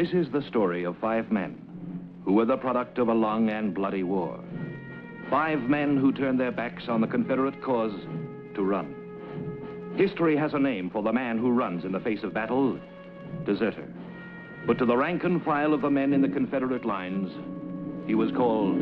This is the story of 5 men who were the product of a long and bloody war. 5 men who turned their backs on the Confederate cause to run. History has a name for the man who runs in the face of battle: deserter. But to the rank and file of the men in the Confederate lines, he was called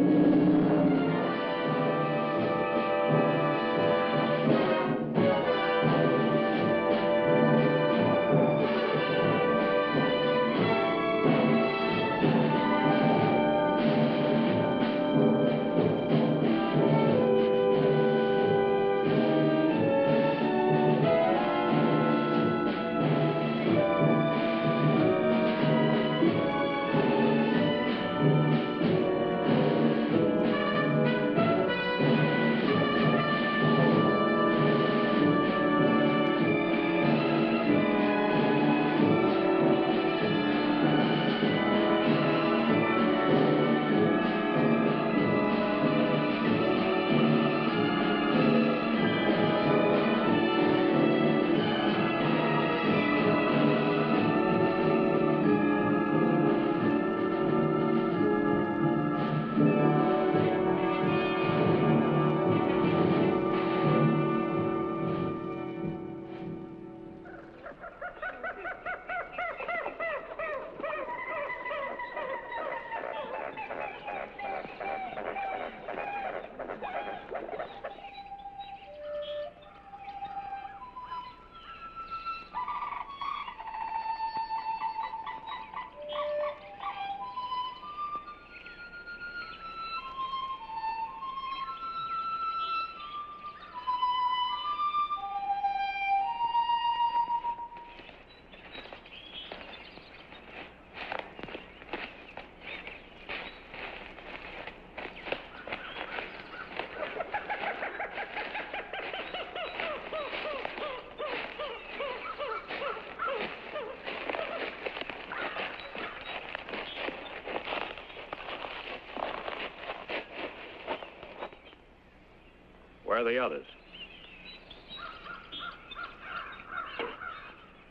Where are the others?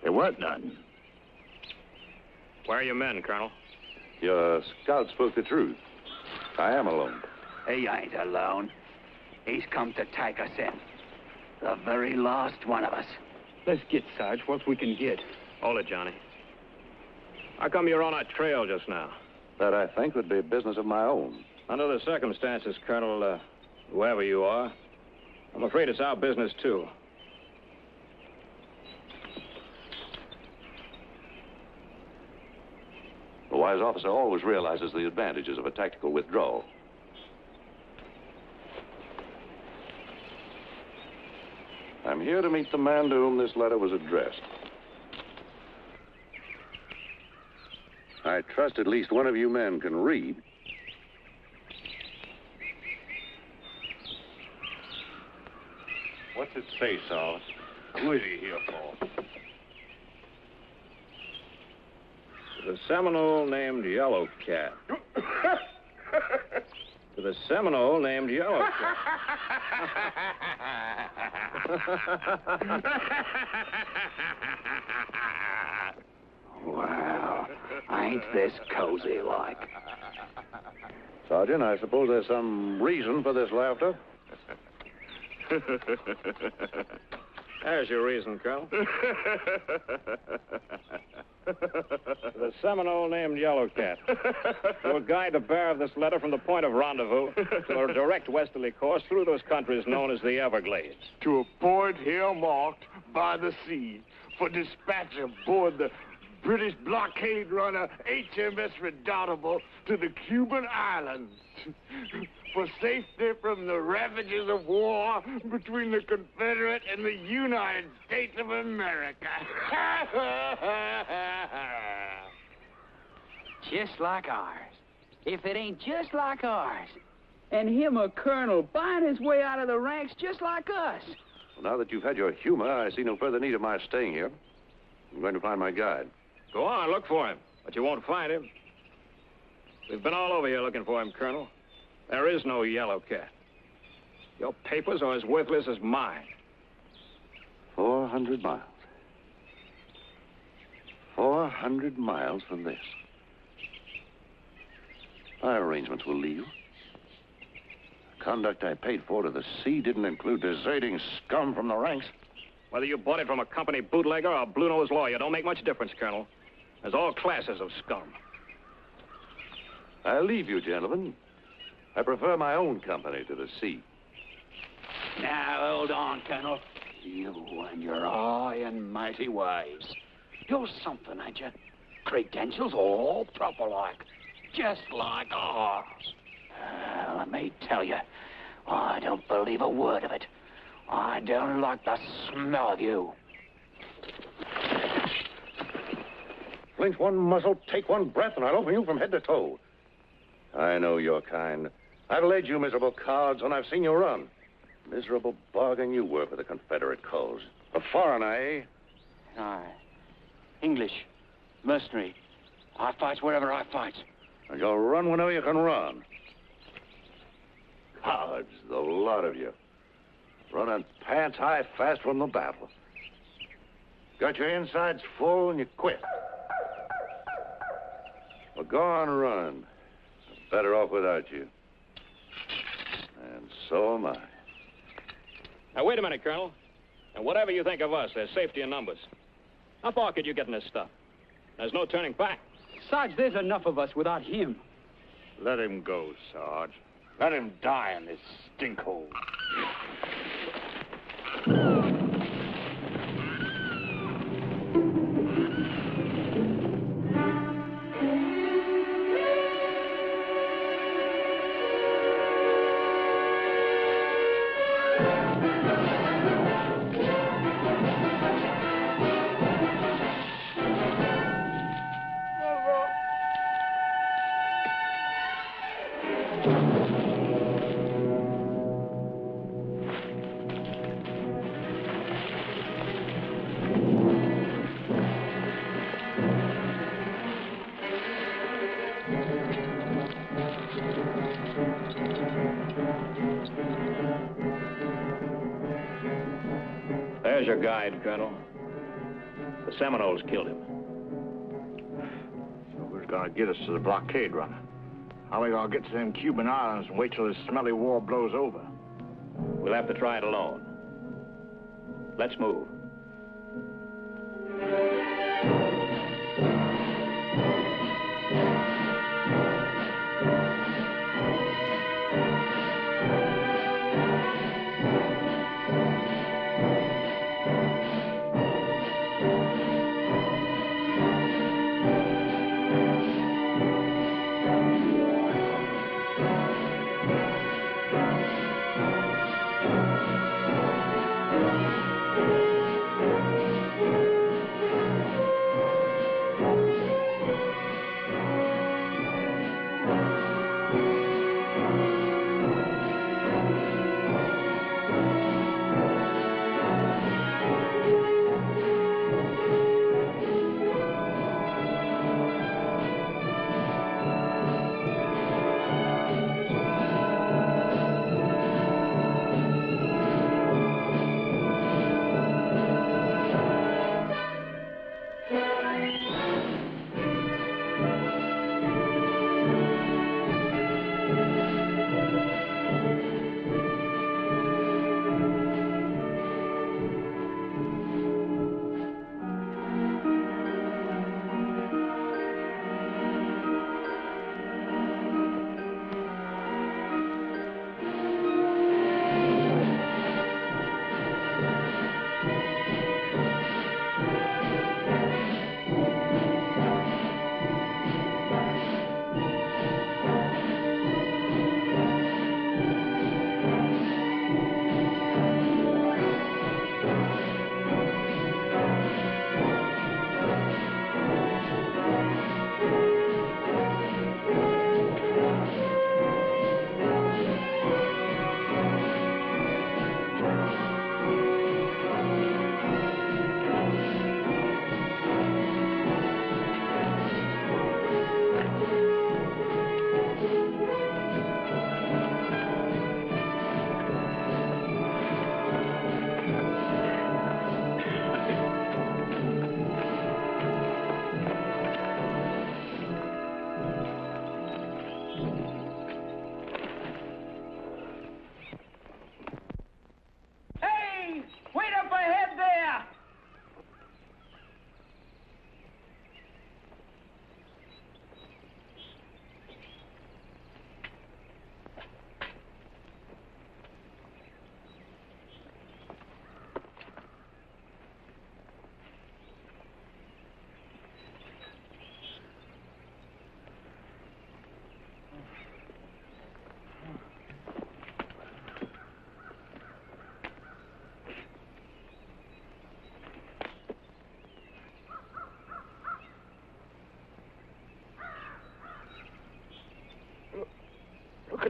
There weren't none. Where are your men, Colonel? Your scout spoke the truth. I am alone. He ain't alone. He's come to take us in. The very last one of us. Let's get, Sarge, what we can get. Hold it, Johnny. How come you're on our trail just now? That, I think, would be business of my own. Under the circumstances, Colonel, whoever you are, I'm afraid it's our business, too. A wise officer always realizes the advantages of a tactical withdrawal. I'm here to meet the man to whom this letter was addressed. I trust at least one of you men can read. What's it say, Saul? Who is he here for? The Seminole named Yellow Cat. To the Seminole named Yellow Cat. Wow, ain't this cozy like? Sergeant, I suppose there's some reason for this laughter. There's your reason, Colonel. The Seminole named Yellow Cat will guide the bearer of this letter from the point of rendezvous to a direct westerly course through those countries known as the Everglades. To a point here marked by the sea for dispatch aboard the British blockade runner HMS Redoubtable to the Cuban islands. For safety from the ravages of war between the Confederate and the United States of America. Just like ours. If it ain't just like ours. And him a colonel buying his way out of the ranks just like us. Well, now that you've had your humor, I see no further need of my staying here. I'm going to find my guide. Go on, look for him, but you won't find him. We've been all over here looking for him, Colonel. There is no Yellow Cat. Your papers are as worthless as mine. 400 miles. 400 miles from this. My arrangements will leave. The conduct I paid for to the sea didn't include deserting scum from the ranks. Whether you bought it from a company bootlegger or a blue-nosed lawyer don't make much difference, Colonel. There's all classes of scum. I'll leave you, gentlemen. I prefer my own company to the sea. Now, hold on, Colonel. You and your high and mighty ways. You're something, ain't you? Credentials all proper like. Just like ours. Let me tell you, I don't believe a word of it. I don't like the smell of you. Flinch one muzzle, take one breath, and I'll open you from head to toe. I know your kind. I've led you miserable cards when I've seen you run. Miserable bargain you were for the Confederate cause. A foreigner, eh? Aye. English. Mercenary. I fight wherever I fight. And you'll run whenever you can run. Cowards, the lot of you. Running pants high fast from the battle. Got your insides full and you quit. Well, go on and run. I'm better off without you. And so am I. Now, wait a minute, Colonel. And whatever you think of us, there's safety in numbers. How far could you get in this stuff? There's no turning back. Sarge, there's enough of us without him. Let him go, Sarge. Let him die in this stinkhole. There's your guide, Colonel. The Seminoles killed him. So who's gonna get us to the blockade runner? How are we gonna get to them Cuban islands and wait till this smelly war blows over? We'll have to try it alone. Let's move.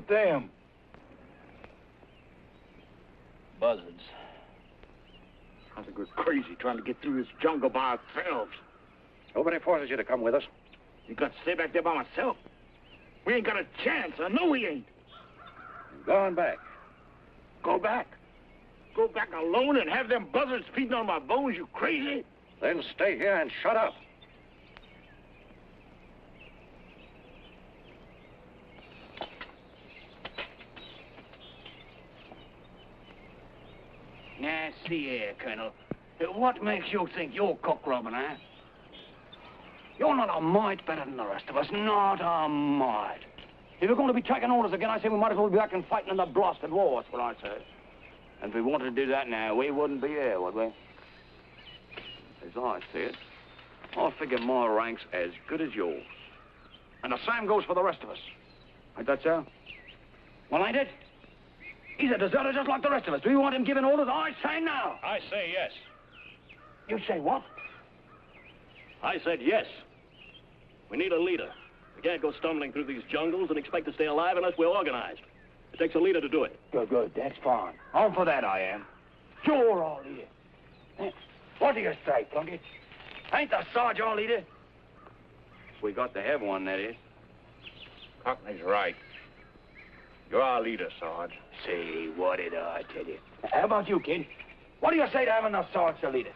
with them? Buzzards. I think we're crazy trying to get through this jungle by ourselves. Nobody forces you to come with us. You got to stay back there by myself. We ain't got a chance. I know we ain't. Go on back. Go back? Go back alone and have them buzzards feeding on my bones, you crazy? Then stay here and shut up. Now, see here, Colonel. What makes you think you're cock-robbing, eh? You're not a mite better than the rest of us. Not a mite. If we're going to be taking orders again, I say we might as well be back and fighting in the blasted war. That's what I say. And if we wanted to do that now, we wouldn't be here, would we? As I see it, I figure my rank's as good as yours. And the same goes for the rest of us. Ain't that so? Well, ain't it? He's a deserter just like the rest of us. Do you want him giving orders? I say no. I say yes. You say what? I said yes. We need a leader. We can't go stumbling through these jungles and expect to stay alive unless we're organized. It takes a leader to do it. Good, good. That's fine. On for that, I am. You're our leader. What do you say, Plunkett? Ain't the Sarge our leader? We got to have one, that is. Cockney's right. You're our leader, Sarge. See, what did I tell you? How about you, kid? What do you say to having the Sarge to lead us?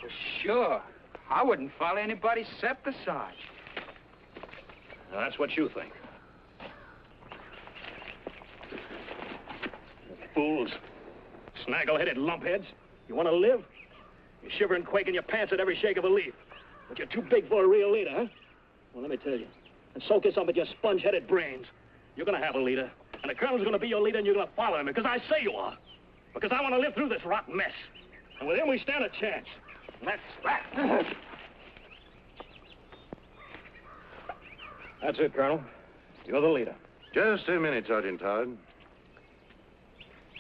Well, sure. I wouldn't follow anybody except the Sarge. Now, that's what you think. Fools. Snaggle-headed lumpheads. You want to live? You shiver and quake in your pants at every shake of a leaf. But you're too big for a real leader, huh? Well, let me tell you. And soak this up with your sponge-headed brains. You're going to have a leader. And the colonel's going to be your leader, and you're going to follow him, because I say you are. Because I want to live through this rotten mess. And with him, we stand a chance. And that's that. That's it, Colonel. You're the leader. Just a minute, Sergeant Todd.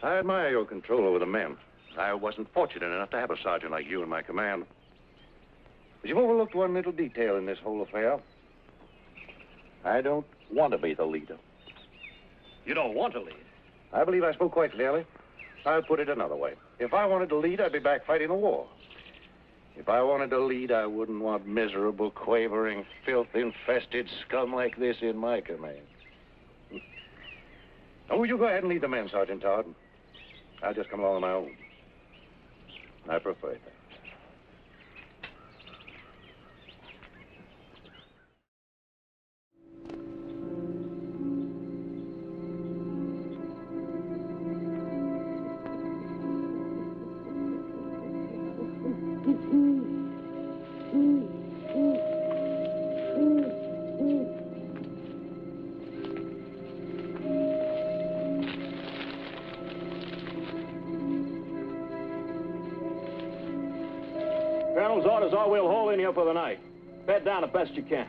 I admire your control over the men. I wasn't fortunate enough to have a sergeant like you in my command. But you've overlooked one little detail in this whole affair. I don't want to be the leader. You don't want to lead. I believe I spoke quite clearly. I'll put it another way. If I wanted to lead, I'd be back fighting the war. If I wanted to lead, I wouldn't want miserable, quavering, filth-infested scum like this in my command. Oh, you go ahead and lead the men, Sergeant Todd. I'll just come along on my own. I prefer that. Colonel's orders are we'll hold in here for the night. Bed down the best you can.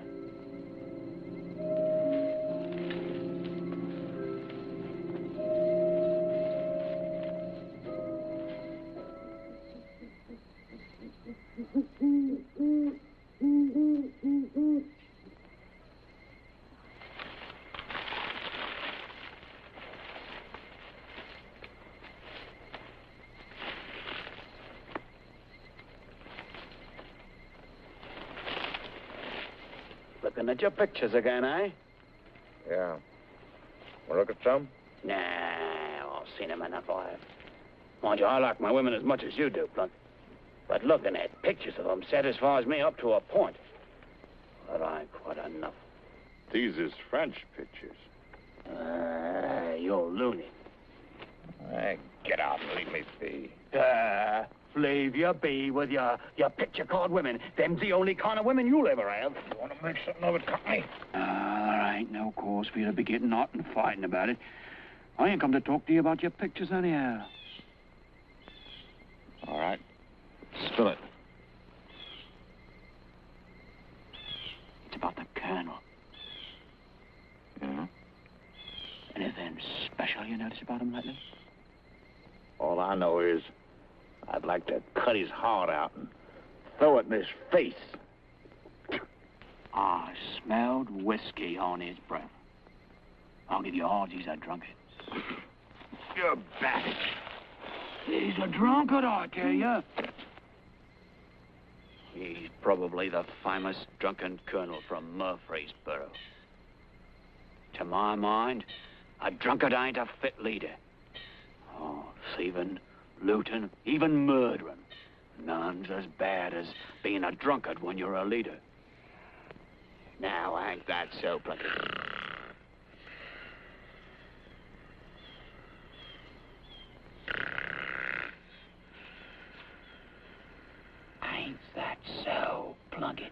Looking at your pictures again, eh? Yeah. Want to look at some? Nah, I've seen them enough, I have. Mind you, I like my women as much as you do, Blunt. But looking at pictures of them satisfies me up to a point. But I ain't quite enough. These is French pictures. You're loony. Get out and leave me be. Leave you be with your picture card women. Them's the only kind of women you'll ever have. You want to make something of it, Cockney? There ain't no cause for you to be getting hot and fighting about it. I ain't come to talk to you about your pictures anyhow. All right. Spill it. It's about the colonel. Yeah? Anything special you notice about him lately? All I know is I'd like to cut his heart out and throw it in his face. I smelled whiskey on his breath. I'll give you odds he's a drunkard. You're back. He's a drunkard, I tell you. He's probably the famous drunken colonel from Murfreesboro. To my mind, a drunkard ain't a fit leader. Oh, thieving, looting, even murdering. None's as bad as being a drunkard when you're a leader. Now, ain't that so, Plunkett? Ain't that so, Plunkett?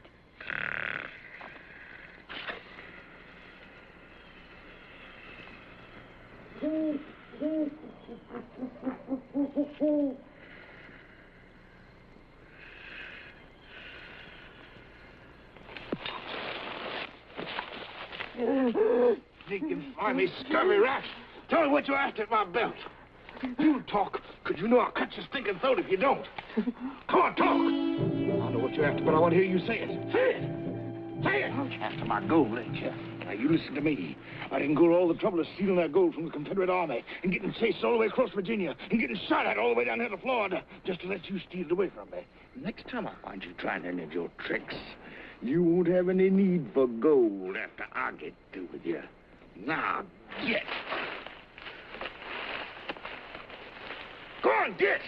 Sneak and slimy, scurvy rat. Tell me what you asked at my belt. You talk, because you know I'll cut your stinking throat if you don't. Come on, talk. I know what you're after, but I want to hear you say it. Say it. Say it. After my gold, ain't you? Now, you listen to me. I didn't go to all the trouble of stealing that gold from the Confederate Army and getting chased all the way across Virginia and getting shot at all the way down here to Florida just to let you steal it away from me. Next time I find you trying any of your tricks, you won't have any need for gold after I get through with you. Now, get. Go on, get.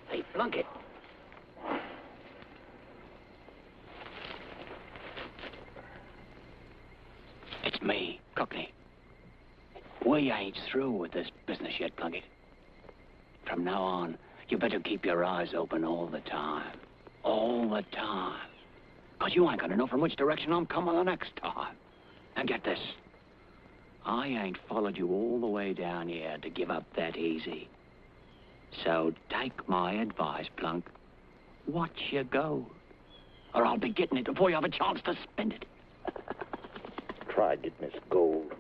Hey, Plunkett. It's me, Courtleigh. We ain't through with this business yet, Plunkett. From now on, you better keep your eyes open all the time. All the time. Because you ain't gonna know from which direction I'm coming the next time. And get this. I ain't followed you all the way down here to give up that easy. So take my advice, Plunk. Watch your gold. Or I'll be getting it before you have a chance to spend it. Try getting this gold.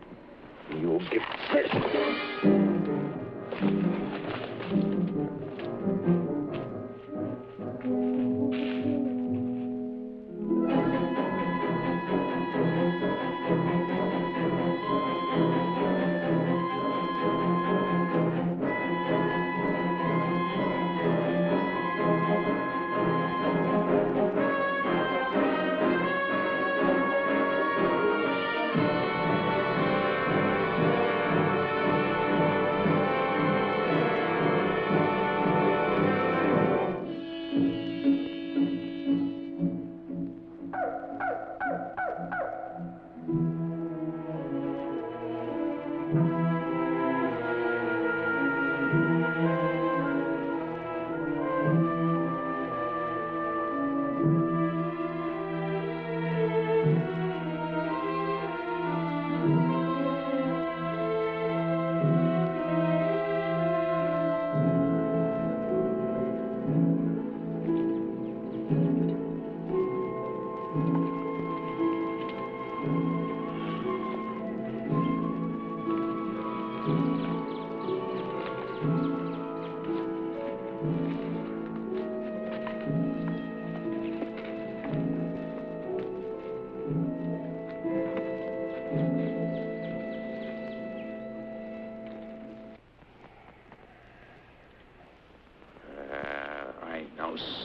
You'll get this.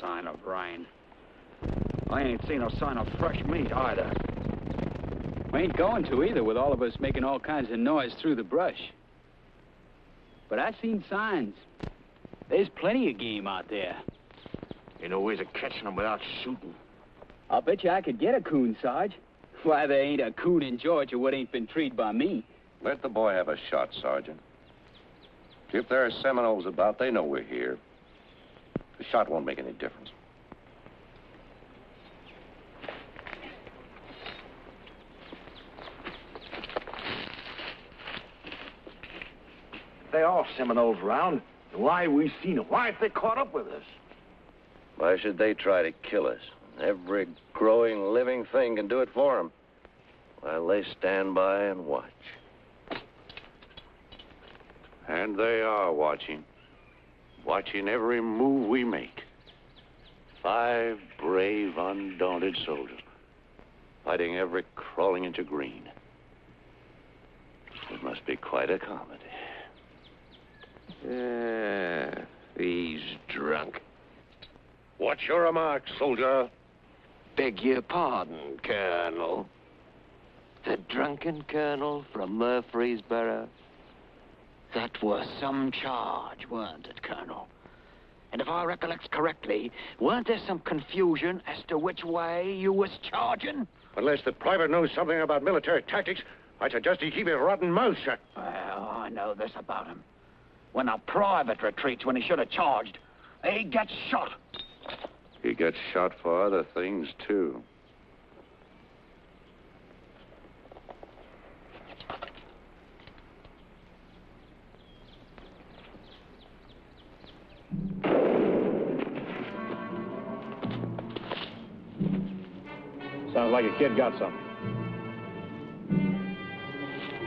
Sign of rain. I ain't seen no sign of fresh meat either. We ain't going to either, with all of us making all kinds of noise through the brush. But I've seen signs. There's plenty of game out there. Ain't no ways of catching them without shooting. I'll bet you I could get a coon, Sarge. Why, there ain't a coon in Georgia what ain't been treed by me. Let the boy have a shot, Sergeant. If there are Seminoles about, they know we're here. The shot won't make any difference. They are Seminoles around. Why we seen them? Why if they caught up with us? Why should they try to kill us? Every growing living thing can do it for them, while they stand by and watch. And they are watching. Watching every move we make. 5 brave, undaunted soldiers, fighting every crawling inch of green. It must be quite a comedy. He's drunk. What's your remark, soldier? Beg your pardon, Colonel. The drunken colonel from Murfreesboro? That was some charge, weren't it, Colonel? And if I recollect correctly, weren't there some confusion as to which way you was charging? Unless the private knows something about military tactics, I suggest he keep his rotten mouth shut. Well, I know this about him. When a private retreats when he should have charged, he gets shot. He gets shot for other things, too. Sounds like a kid got something.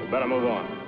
We better move on.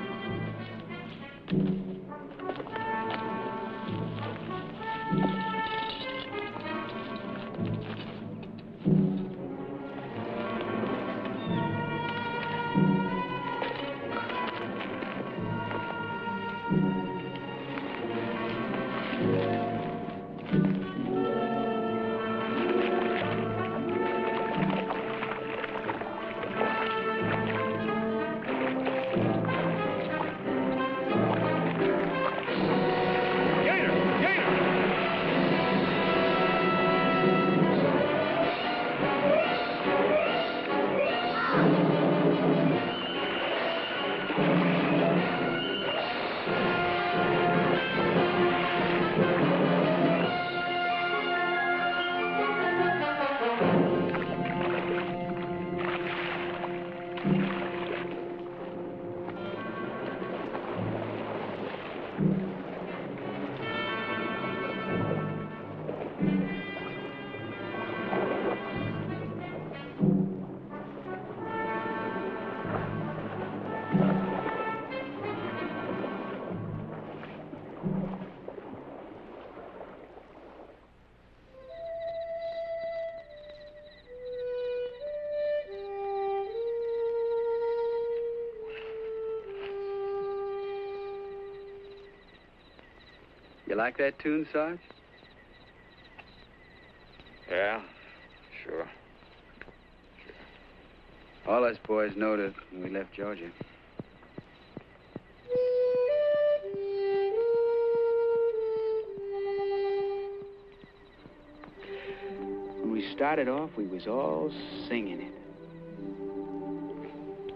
You like that tune, Sarge? Yeah, sure. All us boys knowed it when we left Georgia. When we started off, we was all singing it.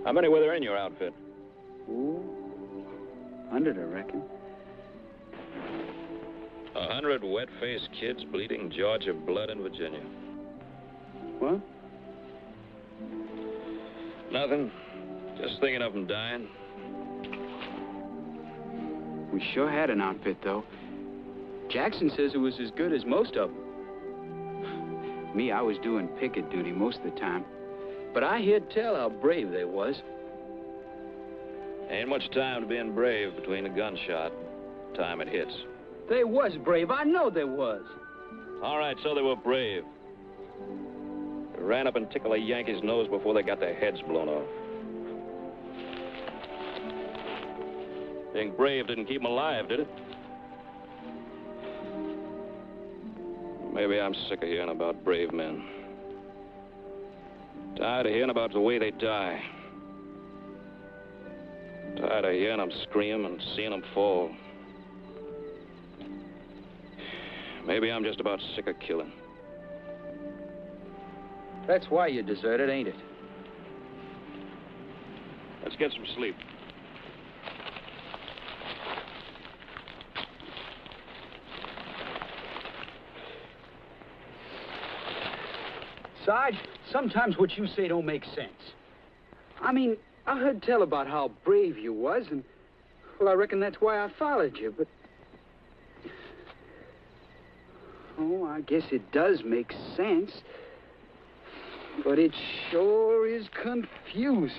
How many were there in your outfit? Ooh, 100, I reckon. 100 wet-faced kids bleeding Georgia blood in Virginia. What? Nothing. Just thinking of them dying. We sure had an outfit, though. Jackson says it was as good as most of them. Me, I was doing picket duty most of the time. But I heard tell how brave they was. Ain't much time to being brave between a gunshot and the time it hits. They was brave. I know they was. All right, so they were brave. They ran up and tickled a Yankee's nose before they got their heads blown off. Being brave didn't keep them alive, did it? Maybe I'm sick of hearing about brave men. Tired of hearing about the way they die. Tired of hearing them scream and seeing them fall. Maybe I'm just about sick of killing. That's why you deserted, ain't it? Let's get some sleep. Sarge, sometimes what you say don't make sense. I mean, I heard tell about how brave you was, and, well, I reckon that's why I followed you, but... Oh, I guess it does make sense. But it sure is confusing.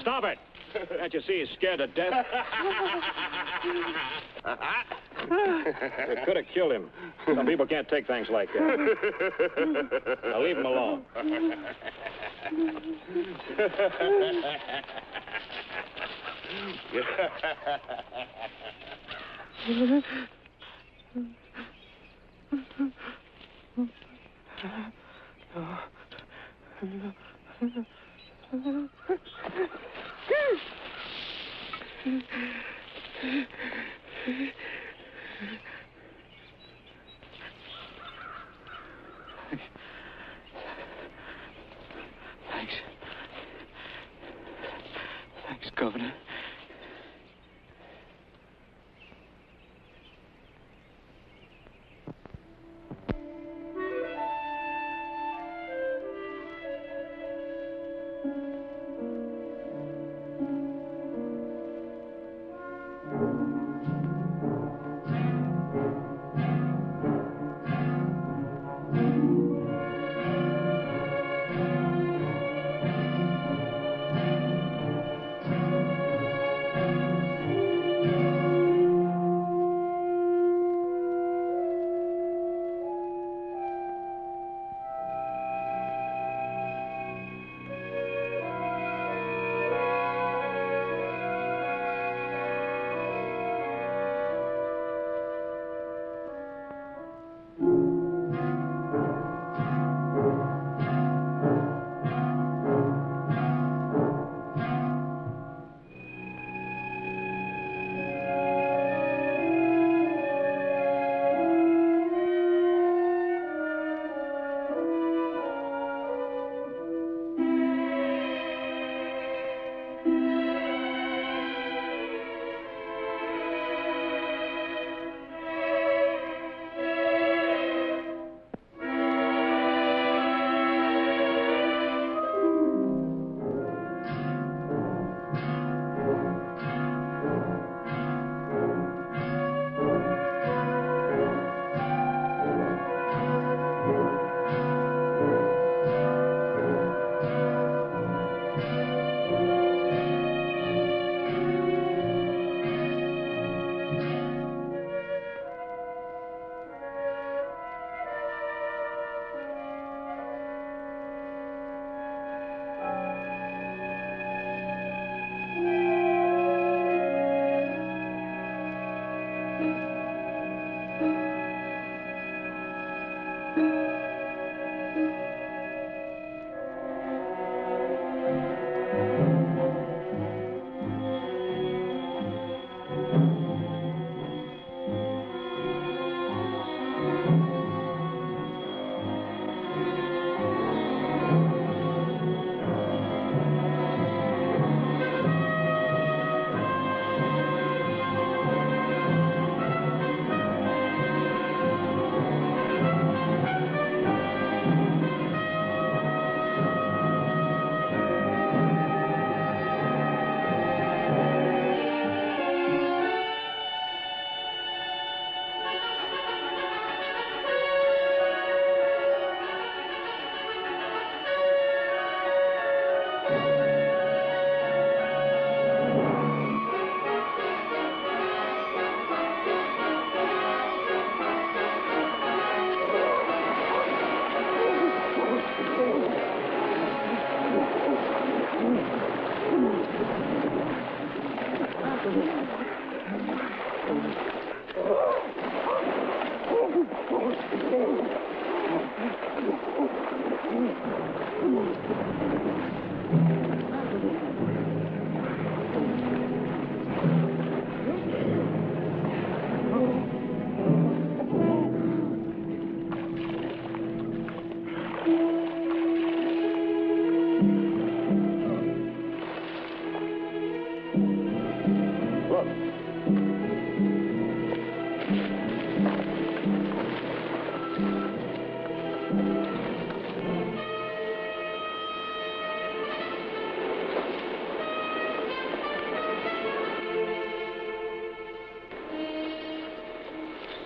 Stop it! Can't you see he's scared to death? You could have killed him. Some people can't take things like that. Now leave him alone. Thanks, Governor.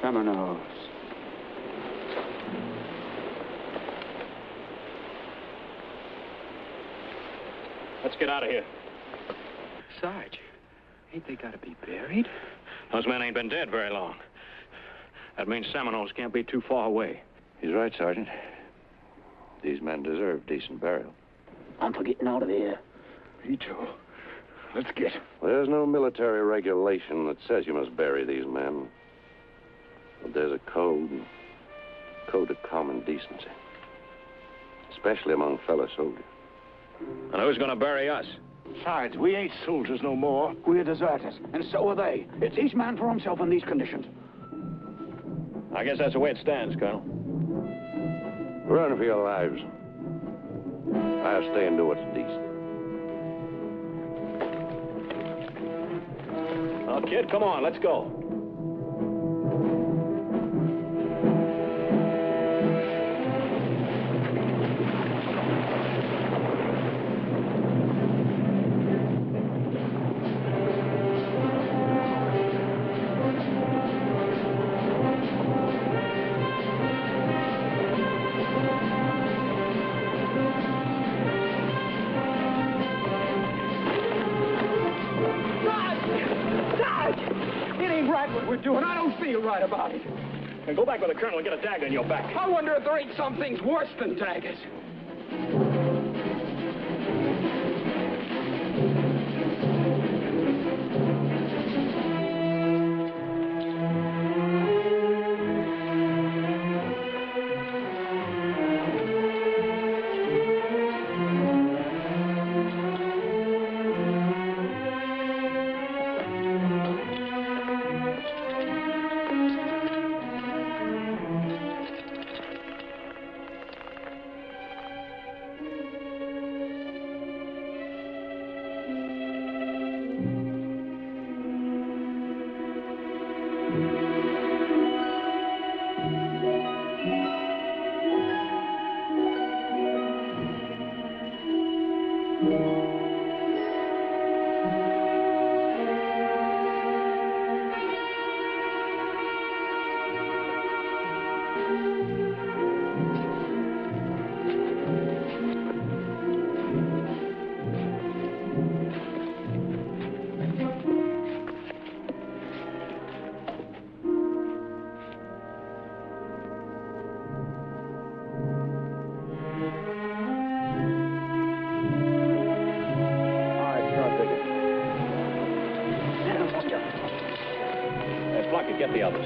Seminoles. Let's get out of here. Sarge, ain't they got to be buried? Those men ain't been dead very long. That means Seminoles can't be too far away. He's right, Sergeant. These men deserve decent burial. I'm for getting out of here. Me too. Let's get. There's no military regulation that says you must bury these men. But there's a code of common decency. Especially among fellow soldiers. And who's going to bury us? Besides, we ain't soldiers no more. We're deserters, and so are they. It's each man for himself in these conditions. I guess that's the way it stands, Colonel. Run for your lives. I'll stay and do what's decent. Oh, kid, come on, let's go. Doing. I don't feel right about it. And go back with the colonel and get a dagger in your back. I wonder if there ain't some things worse than daggers. Get the others.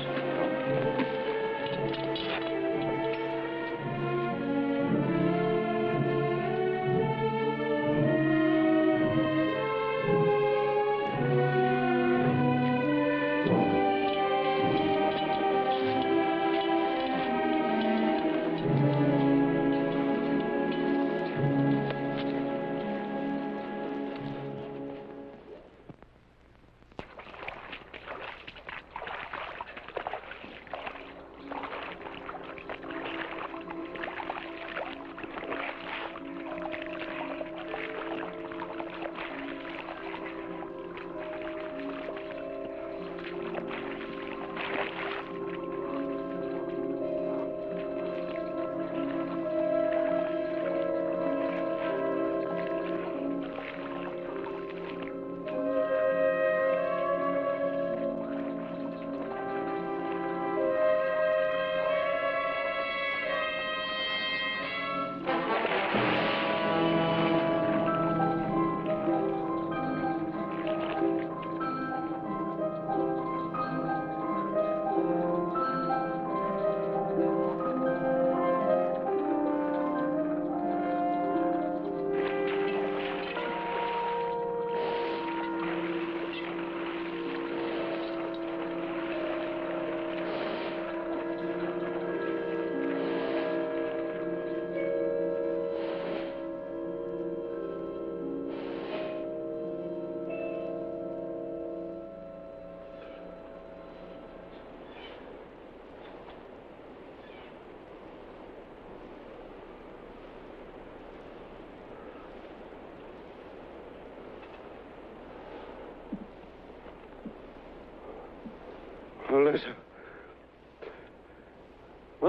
Listen.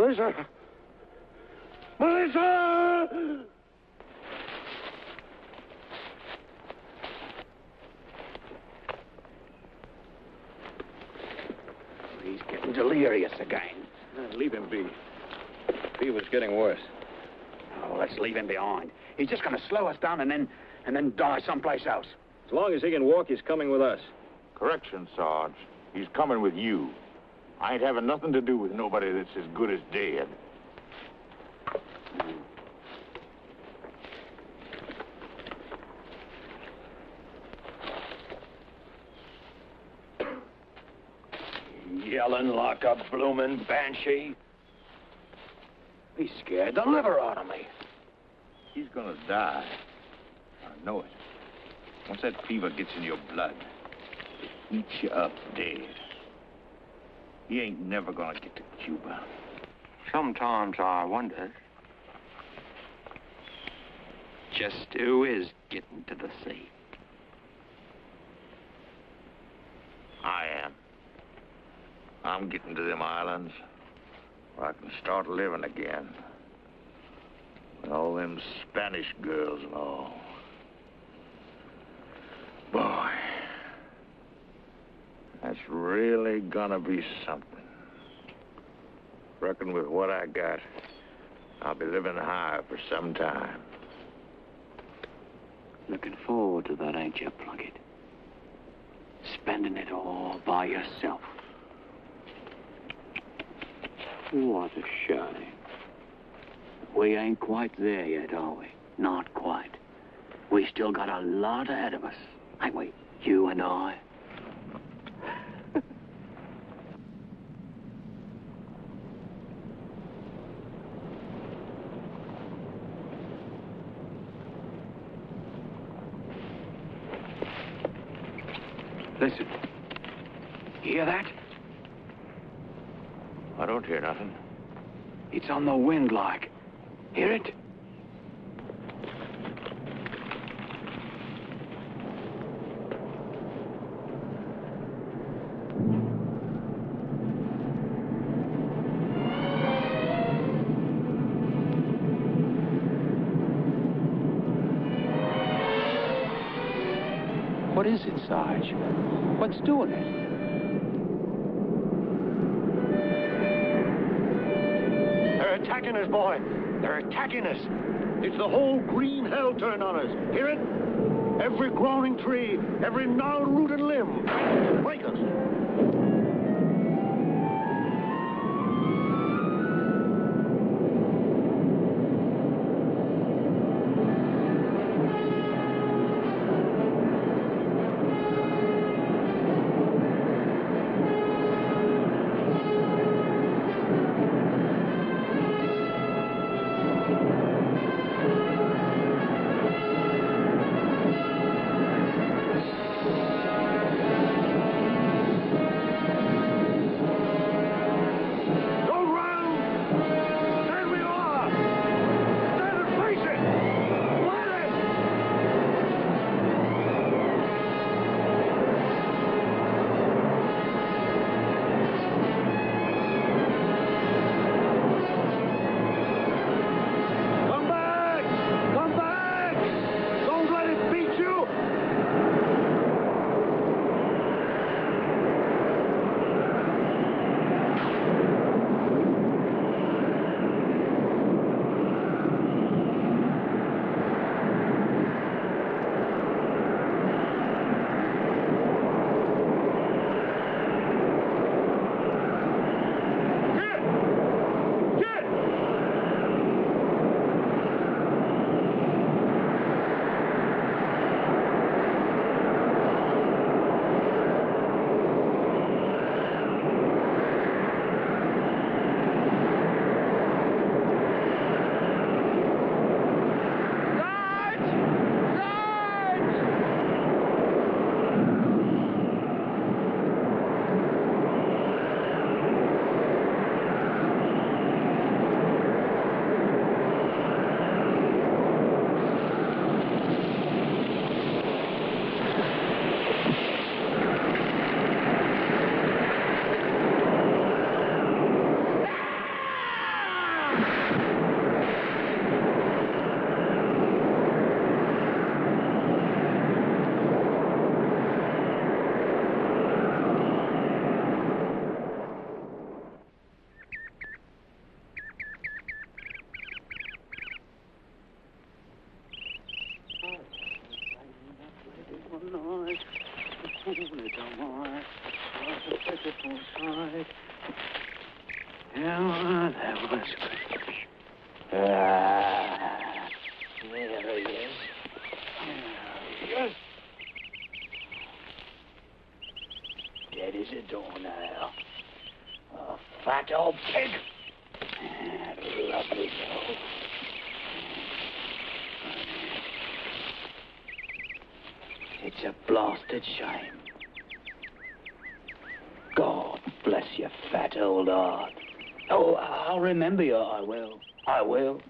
Melissa! Melissa! He's getting delirious again. Leave him be. Fever's getting worse. Oh, let's leave him behind. He's just going to slow us down and then die someplace else. As long as he can walk, he's coming with us. Correction, Sarge. He's coming with you. I ain't having nothing to do with nobody that's as good as dead. Yelling like a bloomin' banshee. He scared the liver out of me. He's gonna die. I know it. Once that fever gets in your blood, it eats you up dead. He ain't never gonna get to Cuba. Sometimes I wonder just who is getting to the sea. I am. I'm getting to them islands where I can start living again. With all them Spanish girls and all. Boy, that's really gonna be something. Reckon with what I got, I'll be living high for some time. Looking forward to that, ain't you, Plunkett? Spending it all by yourself. What a shame. We ain't quite there yet, are we? Not quite. We still got a lot ahead of us, ain't we? You and I. Listen. You hear that? I don't hear nothing. It's on the wind like. Hear it? What is it, Sarge? What's doing it? They're attacking us, boy. They're attacking us. It's the whole green hell turned on us. Hear it? Every groaning tree, every gnarled root and limb. Trying to break us. Yeah, that was good. There he is. Dead as a doornail. A fat old pig. Lovely soul. It's a blasted shame. God bless your fat old heart. Oh, I'll remember you, I will. I will.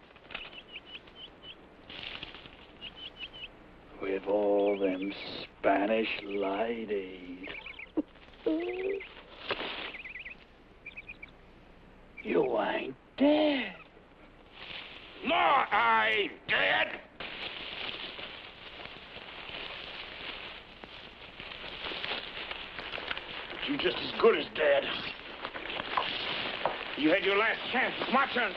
With all them Spanish ladies. You ain't dead. No, I ain't dead. But you just as good as dead. You had your last chance. It's my turn.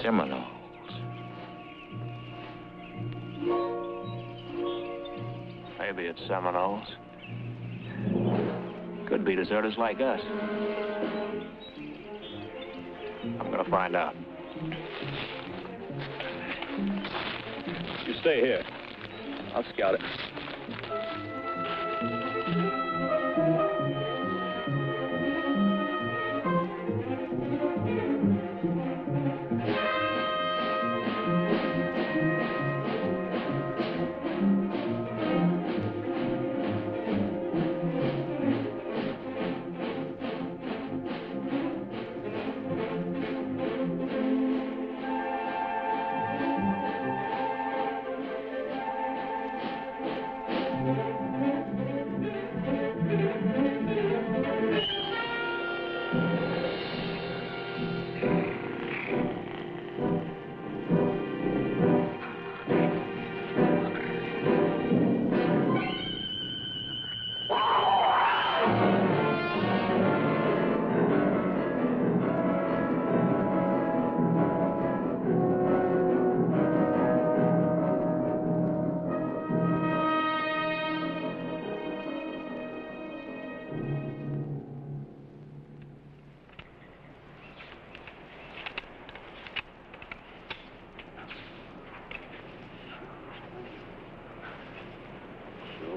Seminoles. Maybe it's Seminoles. Could be deserters like us. I'm gonna find out. You stay here. I'll scout it.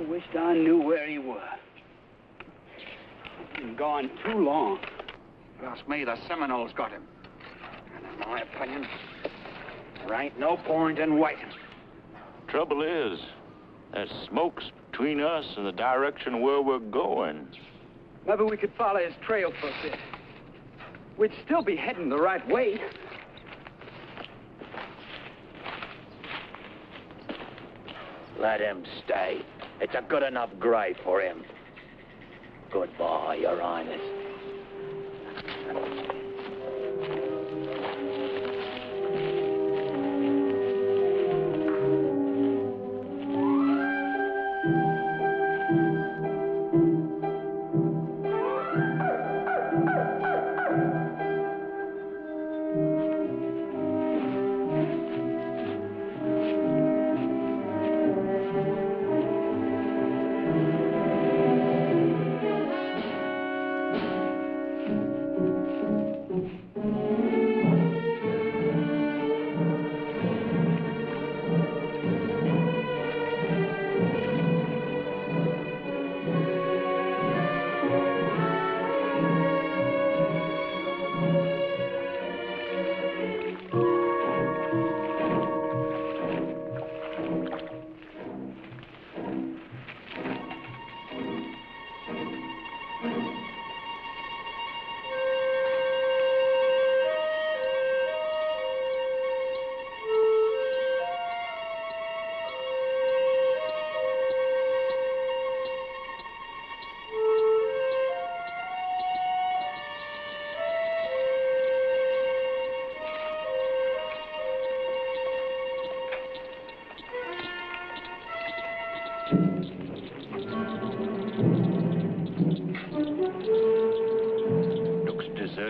Wished I knew where he was. Been gone too long. Trust me, the Seminoles got him. And in my opinion, there ain't no point in waiting. Trouble is, there's smokes between us and the direction where we're going. Maybe we could follow his trail for a bit. We'd still be heading the right way. Let him stay. It's a good enough grave for him. Goodbye, Your Highness.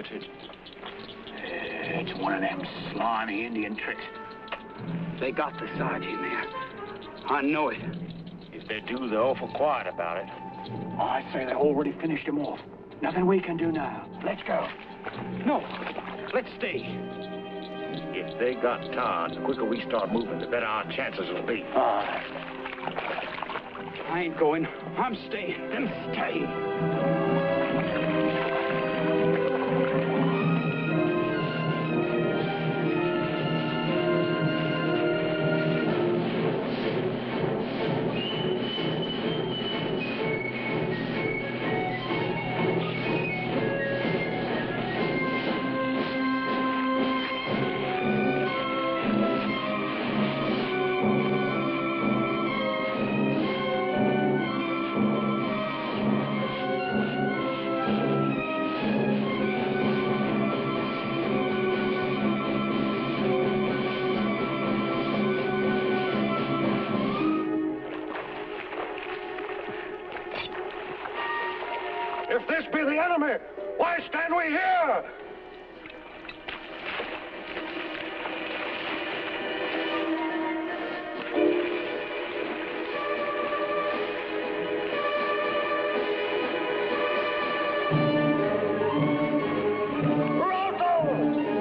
deserted. It's one of them slimy Indian tricks. They got the Sarge in there. I know it. If they do, they're awful quiet about it. I say they already finished him off. Nothing we can do now. Let's go. No, let's stay. If they got Todd, the quicker we start moving, the better our chances will be. Aye. I ain't going. I'm staying. Then stay. If this be the enemy, why stand we here?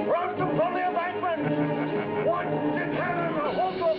Roto from the embankment! Watch the cannon! Hold your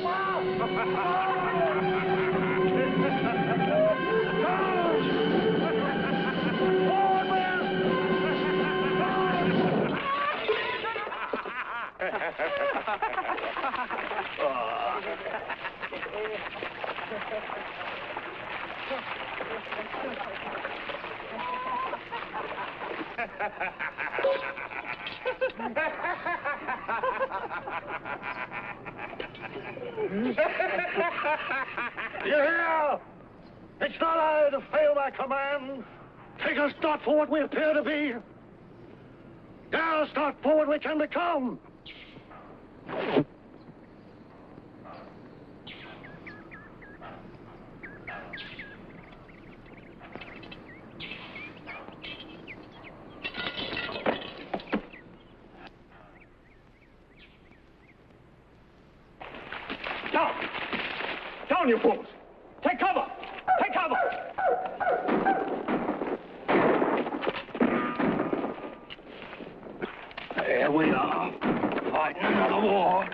You hear? It's not I to fail my command. Take us not for what we appear to be. Now start for what we can become. Down, you fools! Take cover! Take cover! There we are, fighting another war.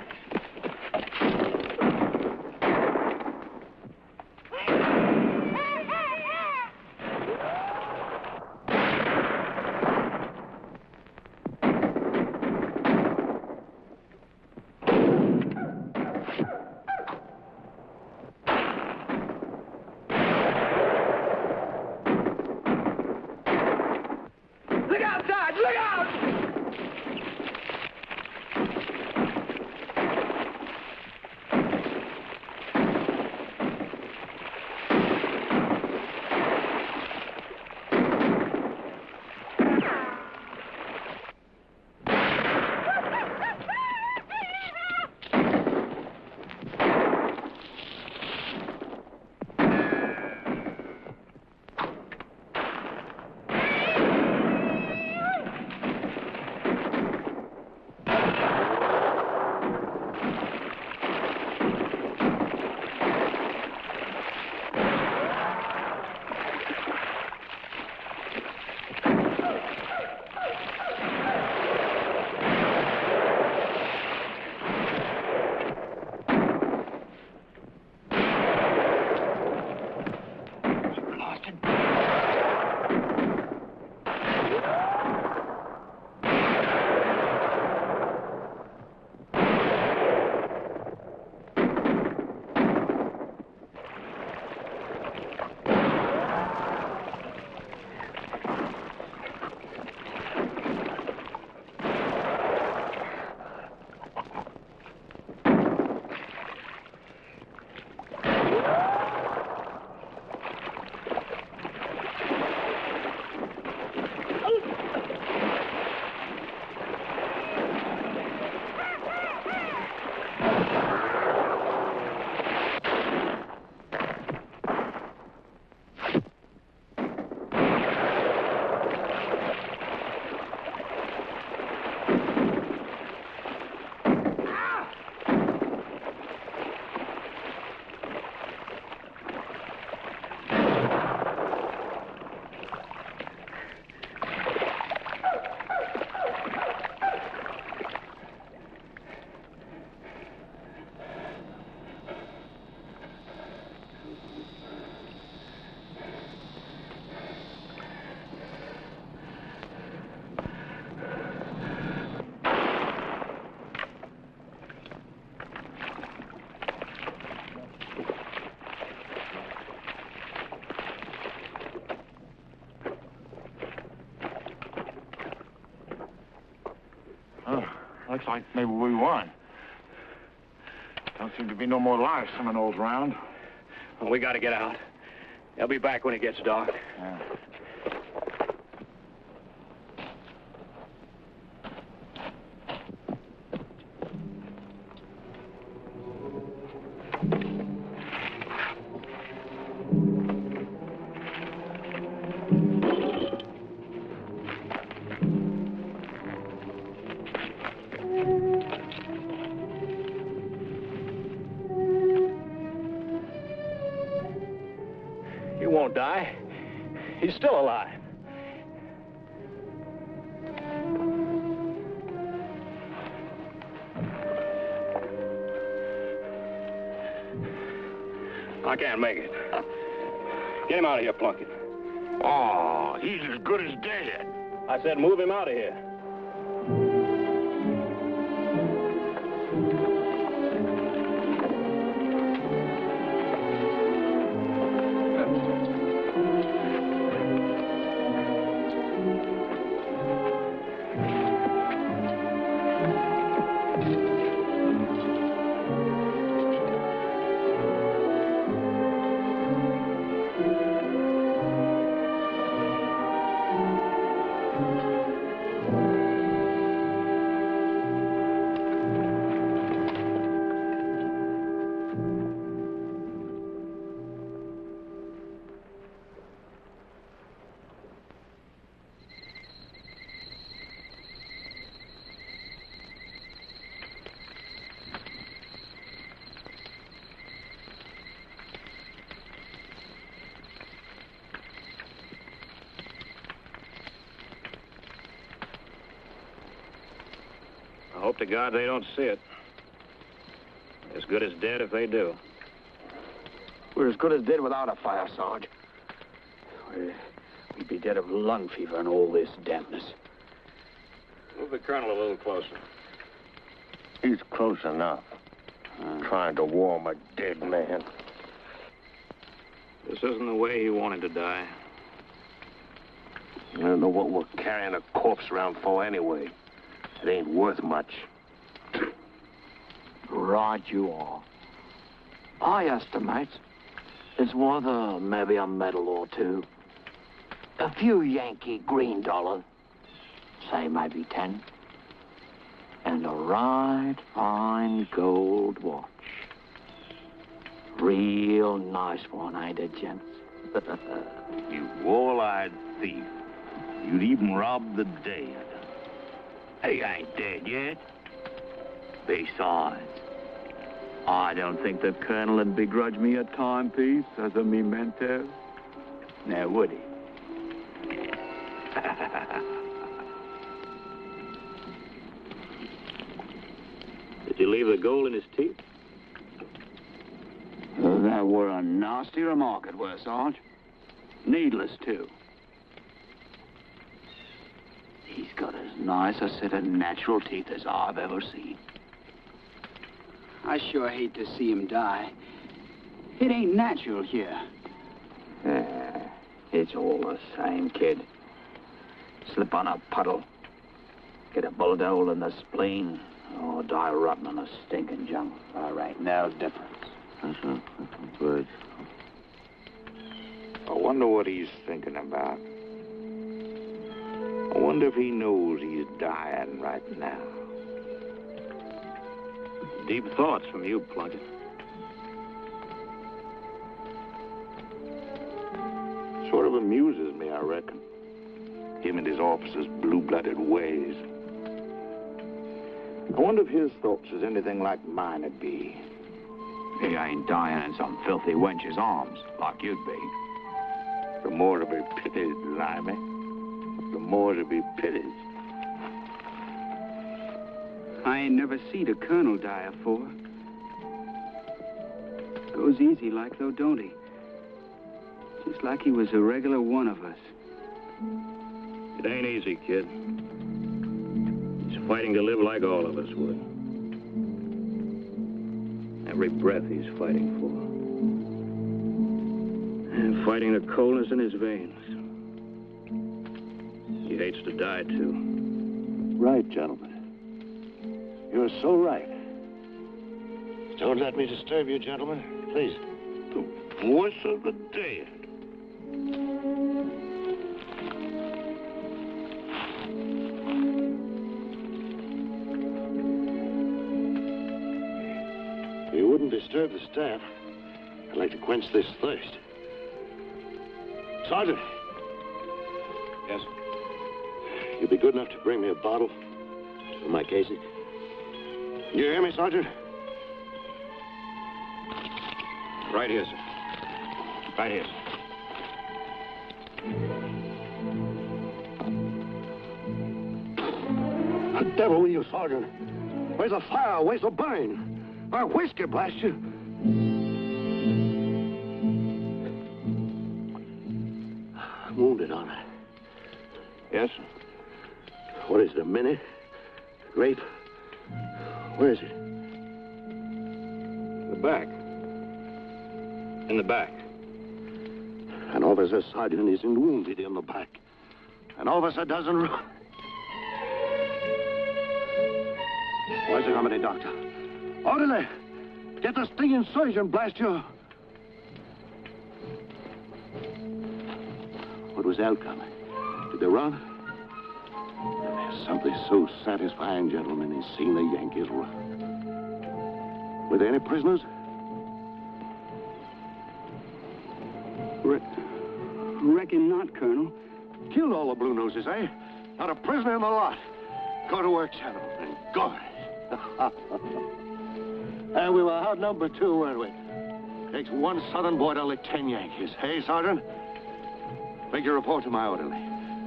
Looks like maybe we won. Don't seem to be no more live Seminoles around. Well, we got to get out. They'll be back when it gets dark. Yeah. He won't die. He's still alive. I can't make it. Get him out of here, Plunkett. Oh, he's as good as dead. I said move him out of here. I hope to God they don't see it. As good as dead if they do. We're as good as dead without a fire, Sarge. We'd be dead of lung fever and all this dampness. Move the colonel a little closer. He's close enough. Trying to warm a dead man. This isn't the way he wanted to die. I don't know what we're carrying a corpse around for anyway. It ain't worth much. Right you are. I estimate it's worth maybe a medal or two. A few Yankee green dollars. Say maybe 10. And a right fine gold watch. Real nice one, ain't it, gents? You wall-eyed thief. You'd even rob the dead. He ain't dead yet. Besides, I don't think the colonel would begrudge me a timepiece as a memento. Now, would he? Did you leave the gold in his teeth? That were a nasty remark, it were, Sarge. Needless, too. He's got as nice a set of natural teeth as I've ever seen. I sure hate to see him die. It ain't natural here. It's all the same, kid. Slip on a puddle, get a bullet hole in the spleen, or die rotten in a stinking jungle. All right, no difference. Good. I wonder what he's thinking about. I wonder if he knows he's dying right now. Deep thoughts from you, Plunkett. Sort of amuses me, I reckon. Him and his officers' blue-blooded ways. I wonder if his thoughts is anything like mine would be. He ain't dying in some filthy wench's arms, like you'd be. The more to be pitied, Limey. The more to be pitied. I ain't never seen a colonel die afore. Goes easy like, though, don't he? Just like he was a regular one of us. It ain't easy, kid. He's fighting to live like all of us would. Every breath he's fighting for. And fighting the coldness in his veins. He hates to die, too. Right, gentlemen. You're so right. Don't let me disturb you, gentlemen. Please. The voice of the dead. If you wouldn't disturb the staff, I'd like to quench this thirst. Sergeant. Yes? You'd be good enough to bring me a bottle for my Casey. You hear me, Sergeant? Right here, sir. Right here, sir. The devil with you, Sergeant. Where's the fire? Where's the burn? Our whiskey, blast you. I'm wounded, aren't I? Yes, sir. What is it, a mini? Grape? Where is it? The back. In the back. An officer sergeant isn't wounded in the back. An officer doesn't run. Where's the comedy doctor? Orderly! Get the stinging surgeon, blast you! What was the outcome? Did they run? There's something so satisfying, gentlemen, in seeing the Yankees run. Were there any prisoners? Reckon not, Colonel. Killed all the blue noses, eh? Not a prisoner in the lot. Go to work, gentlemen. Go. And we were outnumbered, too, weren't we? Takes one Southern boy to lick 10 Yankees. Hey, Sergeant? Make your report to my orderly.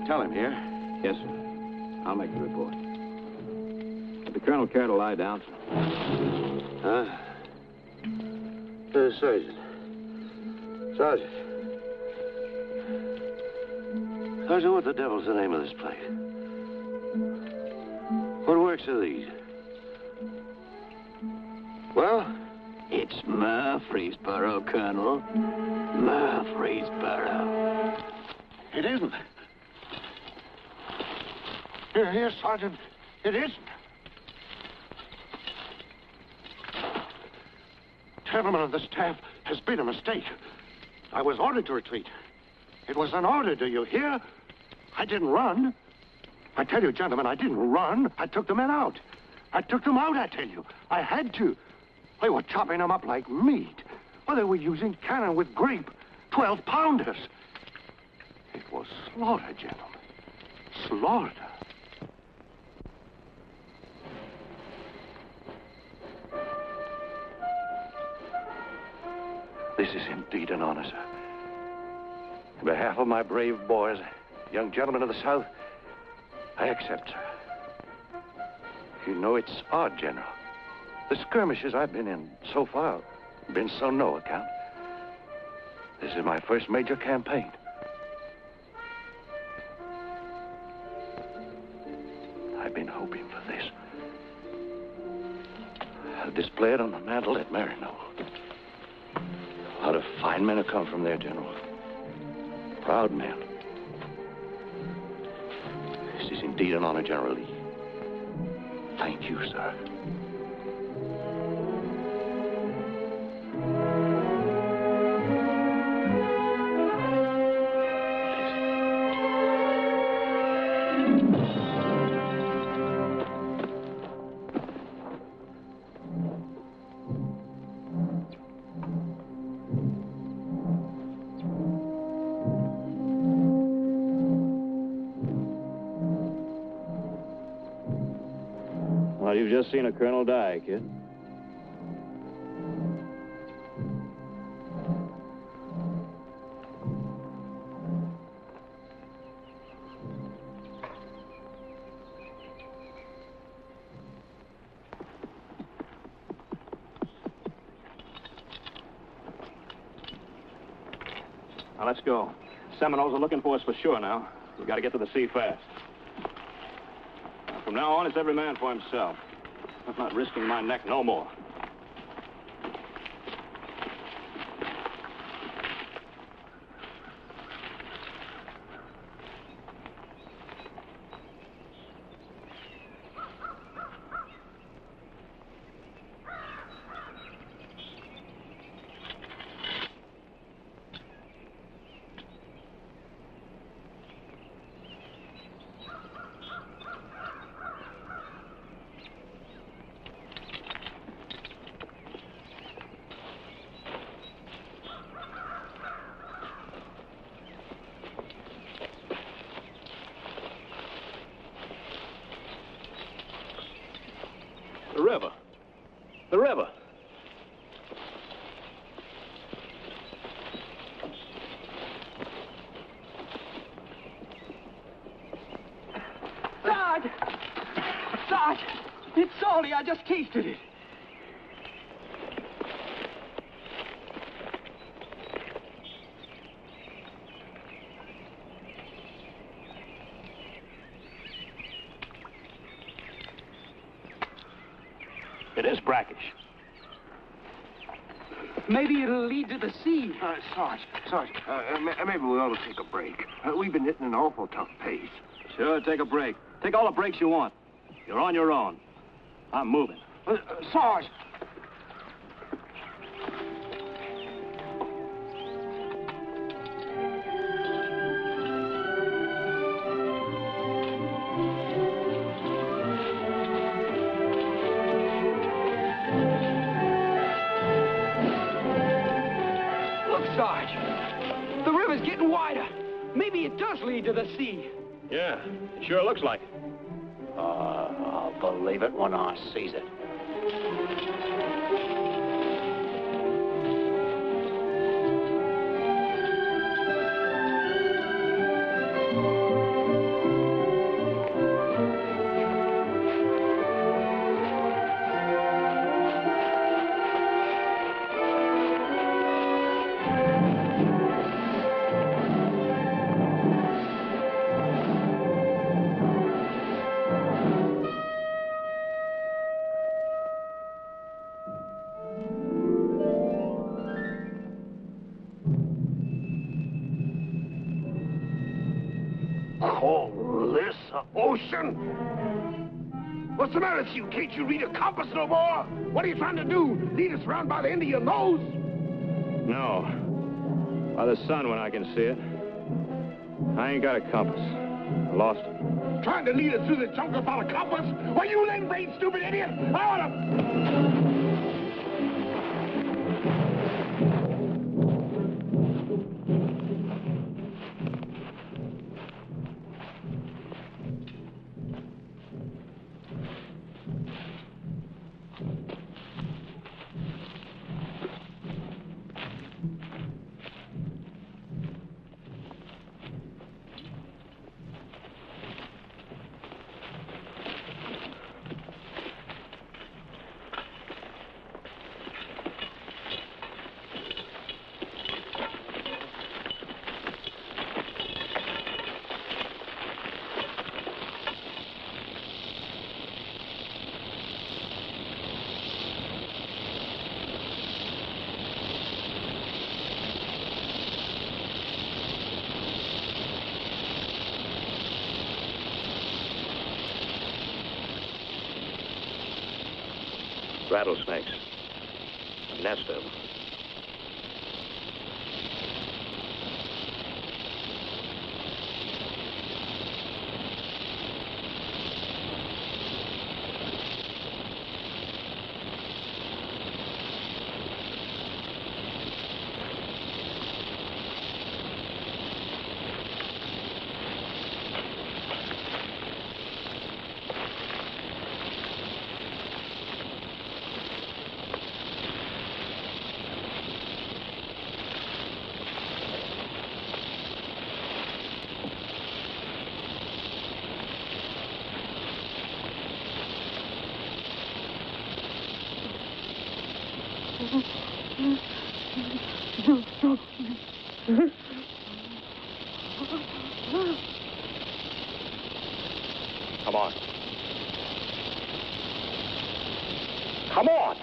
Tell him here. Yes, sir. I'll make the report. Would the colonel care to lie down, sir? Huh? Sergeant. Sergeant. Sergeant, what the devil's the name of this place? What works are these? Well? It's Murfreesboro, Colonel. Murfreesboro. It isn't. Here, Sergeant. It isn't. Gentlemen of the staff, has been a mistake. I was ordered to retreat. It was an order, do you hear? I didn't run. I tell you, gentlemen, I didn't run. I took the men out. I took them out, I tell you. I had to. They were chopping them up like meat. Or they were using cannon with grape. 12-pounders. It was slaughter, gentlemen. Slaughter. This is indeed an honor, sir. On behalf of my brave boys, young gentlemen of the South, I accept, sir. You know, it's odd, General. The skirmishes I've been in so far have been so no account. This is my first major campaign. I've been hoping for this. I'll display it on the mantle at Marino. A lot of fine men have come from there, General. Proud men. This is indeed an honor, General Lee. Thank you, sir. Well, you've just seen a colonel die, kid. Now, let's go. Seminoles are looking for us for sure now. We got to get to the sea fast. From now on, it's every man for himself. I'm not risking my neck no more. The river. The river. Sarge! Sarge! It's salty. I just tasted it. It is brackish. Maybe it'll lead to the sea. Sarge, maybe we ought to take a break. We've been hitting an awful tough pace. Sure, take a break. Take all the breaks you want. You're on your own. I'm moving. Sarge! Look, Sarge. The river's getting wider. Maybe it does lead to the sea. Yeah, it sure looks like it. I'll believe it when I sees it. Call this an ocean? What's the matter with you? Can't you read a compass no more? What are you trying to do? Lead us around by the end of your nose? No. By the sun when I can see it. I ain't got a compass. I lost it. Trying to lead us through the jungle without a compass? Why, you lame-brained stupid idiot! I ought to... Rattlesnakes. A nest of them. Come on. Come on!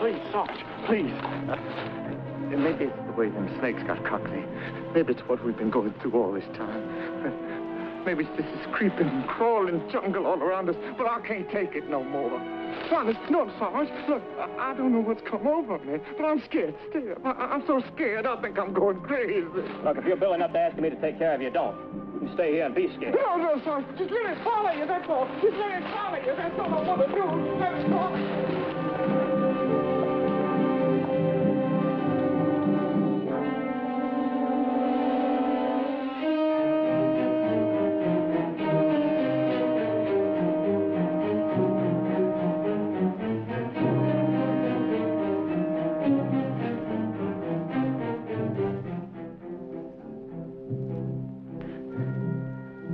please, Sarge, please. Maybe it's the way them snakes got Courtleigh. Maybe it's what we've been going through all this time. Maybe it's this creeping, crawling jungle all around us, but I can't take it no more. Honest, no, Sarge. Look, I don't know what's come over me, but I'm scared still. I'm so scared, I think I'm going crazy. Look, if you're billing up to asking me to take care of you, don't. You stay here and be scared. No, Sarge. Just let it follow you, that's all. Just let it follow you. That's all I want to do. Let it follow you.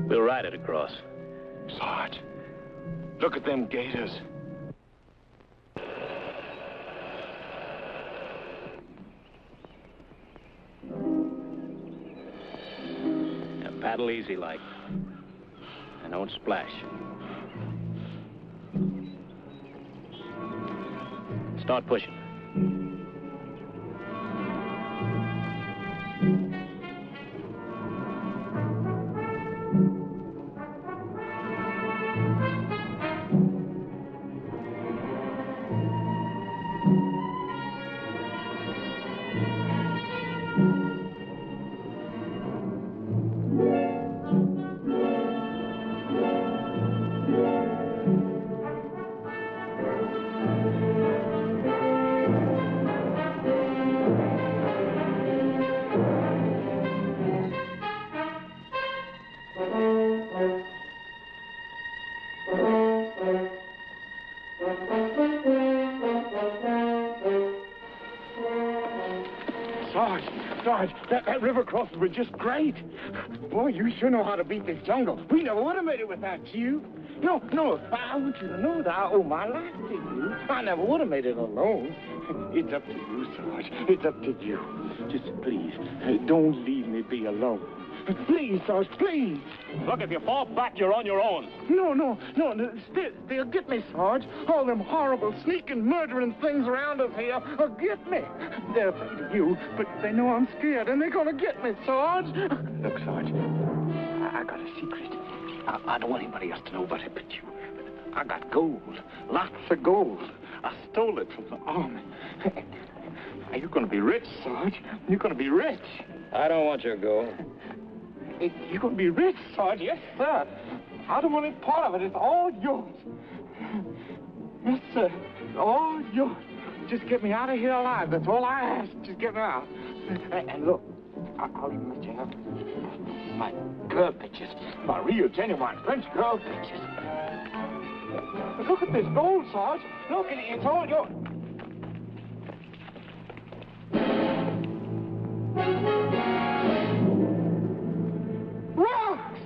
We'll ride it across. Sarge, look at them gators. Now paddle easy like. And don't splash. Start pushing. Sarge, that river crossing was just great. Boy, you sure know how to beat this jungle. We never would have made it without you. No, I want you to know that I owe my life to you. I never would have made it alone. It's up to you, Sarge. It's up to you. Just please, don't leave me be alone. Please, Sarge, please. Look, if you fall back, you're on your own. No. They'll get me, Sarge. All them horrible, sneaking, murdering things around us here will get me. They're afraid of you, but they know I'm scared, and they're gonna get me, Sarge. Look, Sarge, I got a secret. I don't want anybody else to know about it but you. I got gold, lots of gold. I stole it from the army. You're gonna be rich, Sarge. You're gonna be rich. I don't want your gold. You're going to be rich, Sarge. Yes, sir. I don't want any part of it. It's all yours. Yes, sir. It's all yours. Just get me out of here alive. That's all I ask. Just get me out. And look, I'll even let you have my girl pictures. My real, genuine French girl pictures. But look at this gold, Sarge. Look, it's all yours. Rocks!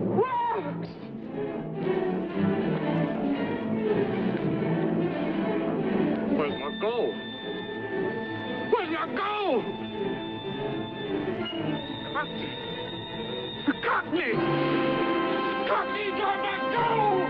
Rocks! Where's my gold? Where's my gold? Courtleigh! Courtleigh, got my gold!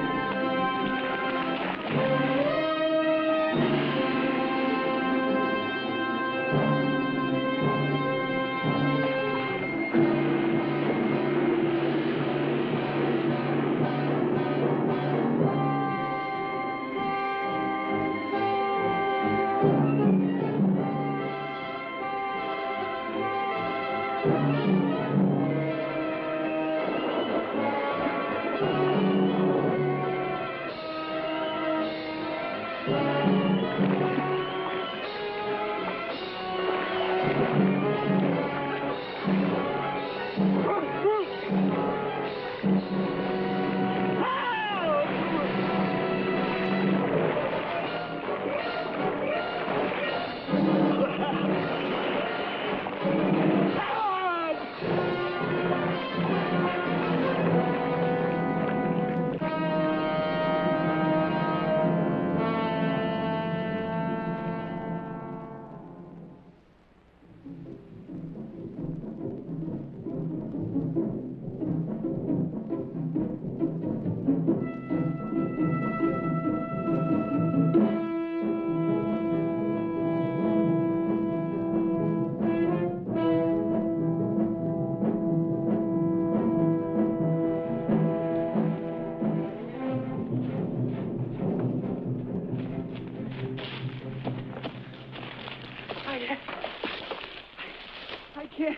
I can't.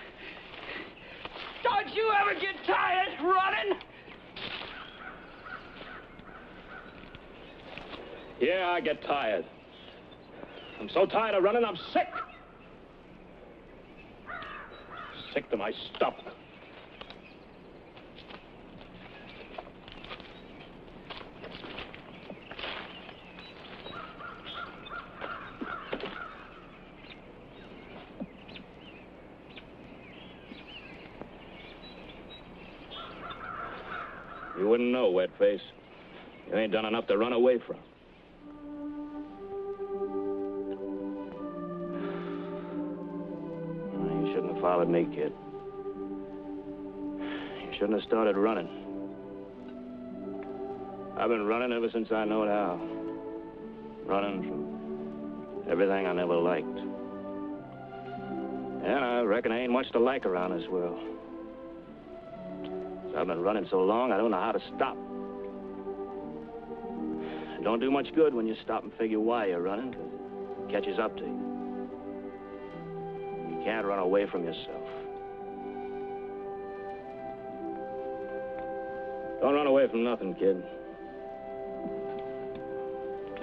Don't you ever get tired running? Yeah, I get tired. I'm so tired of running, I'm sick. Sick to my stomach. You wouldn't know, Wetface. You ain't done enough to run away from. You shouldn't have followed me, kid. You shouldn't have started running. I've been running ever since I know how. Running from everything I never liked. And I reckon there ain't much to like around this world. I've been running so long, I don't know how to stop. It don't do much good when you stop and figure why you're running, 'cause it catches up to you. You can't run away from yourself. Don't run away from nothing, kid.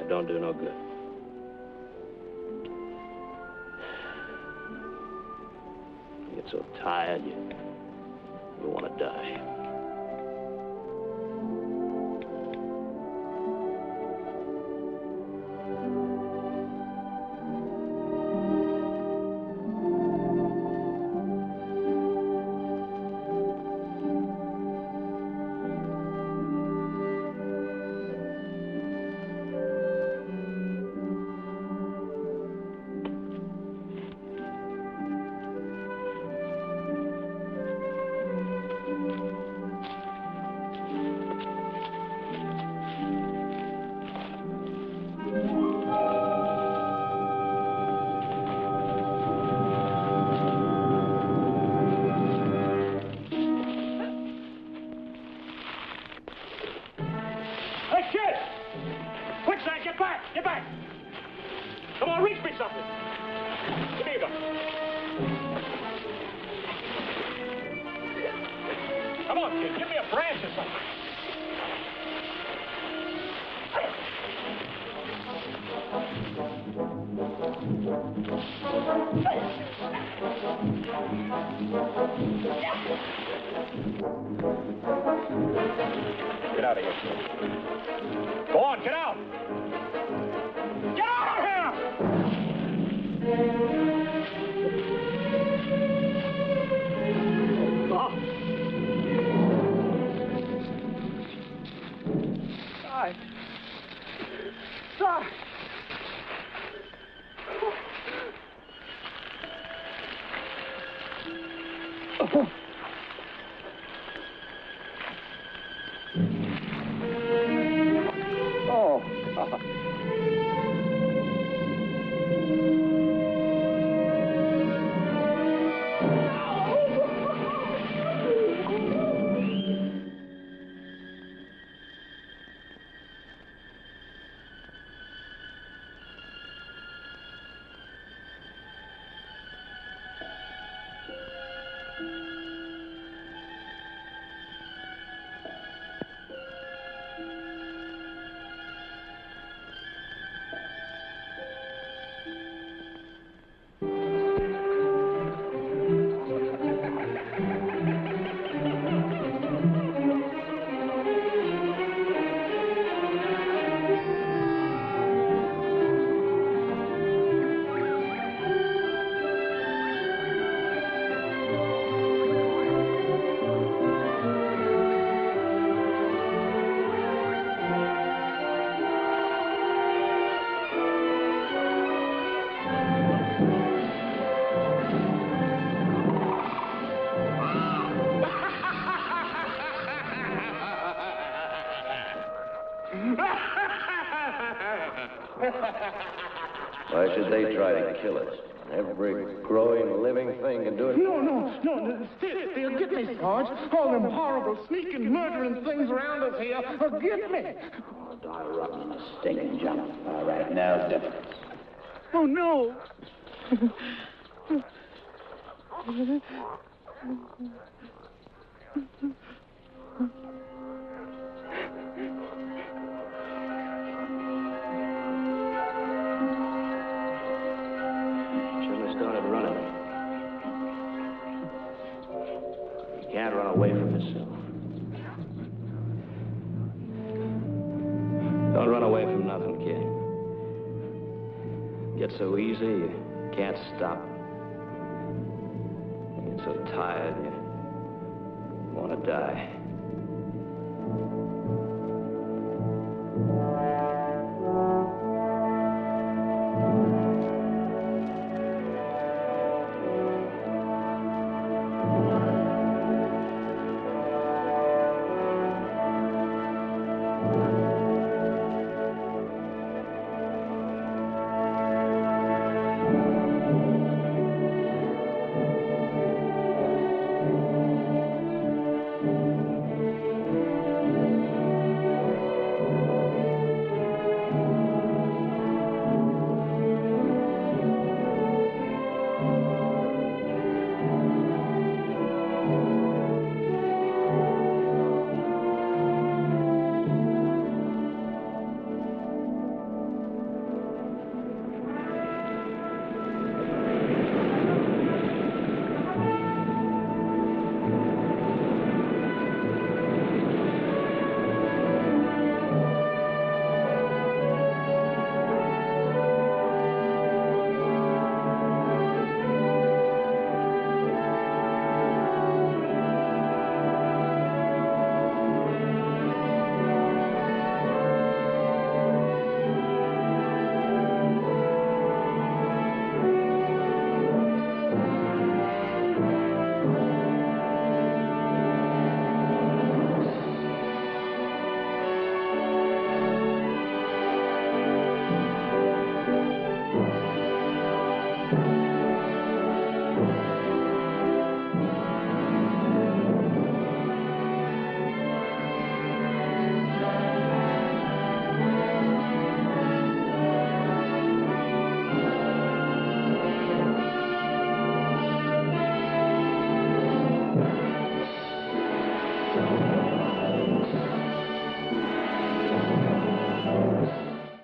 It don't do no good. You get so tired, you want to die. Get out of here. Go on, get out! Get out of here! Oh. Die. Die. Oh. Why should they try to kill us? Every growing living thing can do it. No. They'll get me, Sarge. All them horrible, sneaking, murdering things around us here. They'll get me. I'll die rotten in a stinking jump. All right, now's different. Oh, no. Shouldn't have started running. You can't run away from yourself. Don't run away from nothing, kid. Get so easy, you can't stop. You get so tired, you want to die.